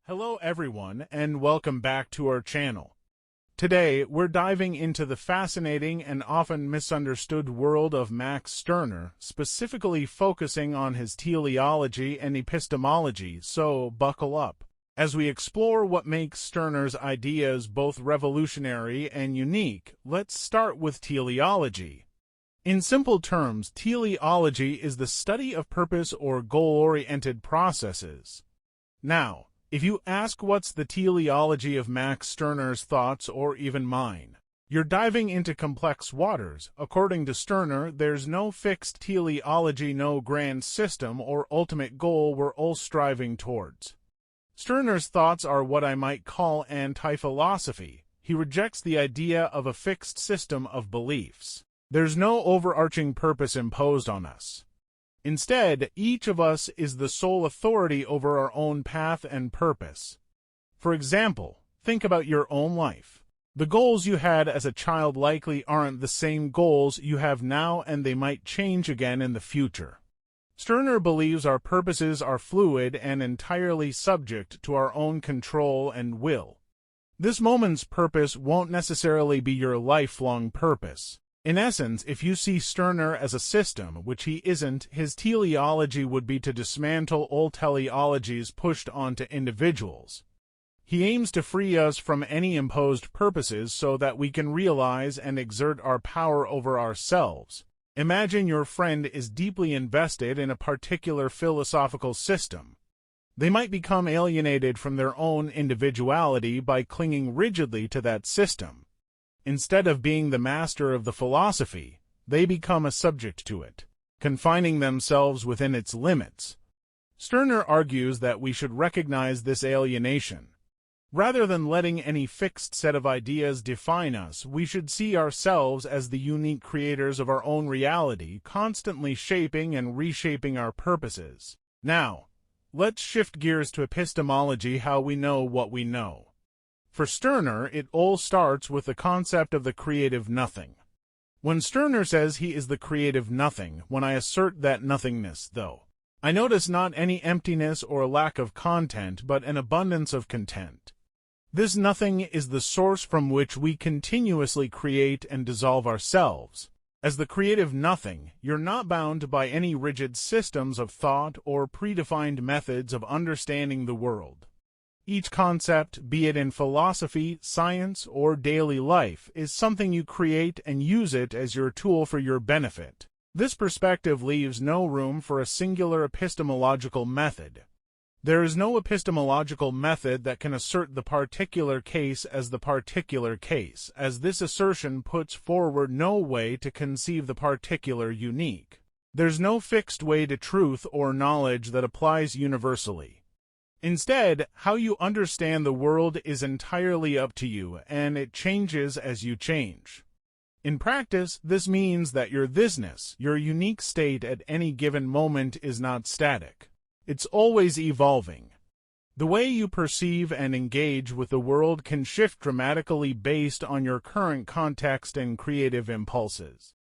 Hello everyone, and welcome back to our channel. Today, we're diving into the fascinating and often misunderstood world of Max Stirner, specifically focusing on his teleology and epistemology, so buckle up as we explore what makes Stirner's ideas both revolutionary and unique. Let's start with teleology. In simple terms, teleology is the study of purpose or goal-oriented processes. Now, if you ask what's the teleology of Max Stirner's thoughts or even mine, you're diving into complex waters. According to Stirner, there's no fixed teleology, no grand system or ultimate goal we're all striving towards. Stirner's thoughts are what I might call anti-philosophy. He rejects the idea of a fixed system of beliefs. There's no overarching purpose imposed on us. Instead, each of us is the sole authority over our own path and purpose. For example, think about your own life. The goals you had as a child likely aren't the same goals you have now, and they might change again in the future. Stirner believes our purposes are fluid and entirely subject to our own control and will. This moment's purpose won't necessarily be your lifelong purpose. In essence, if you see Stirner as a system, which he isn't, his teleology would be to dismantle all teleologies pushed onto individuals. He aims to free us from any imposed purposes so that we can realize and exert our power over ourselves. Imagine your friend is deeply invested in a particular philosophical system. They might become alienated from their own individuality by clinging rigidly to that system. Instead of being the master of the philosophy, they become a subject to it, confining themselves within its limits. Stirner argues that we should recognize this alienation. Rather than letting any fixed set of ideas define us, we should see ourselves as the unique creators of our own reality, constantly shaping and reshaping our purposes. Now, let's shift gears to epistemology, how we know what we know. For Stirner, it all starts with the concept of the creative nothing. When Stirner says he is the creative nothing, when I assert that nothingness, though, I notice not any emptiness or lack of content, but an abundance of content. This nothing is the source from which we continuously create and dissolve ourselves. As the creative nothing, you're not bound by any rigid systems of thought or predefined methods of understanding the world. Each concept, be it in philosophy, science, or daily life, is something you create and use it as your tool for your benefit. This perspective leaves no room for a singular epistemological method. There is no epistemological method that can assert the particular case as the particular case, as this assertion puts forward no way to conceive the particular unique. There's no fixed way to truth or knowledge that applies universally. Instead, how you understand the world is entirely up to you, and it changes as you change. In practice, this means that your thisness, your unique state at any given moment, is not static. It's always evolving. The way you perceive and engage with the world can shift dramatically based on your current context and creative impulses.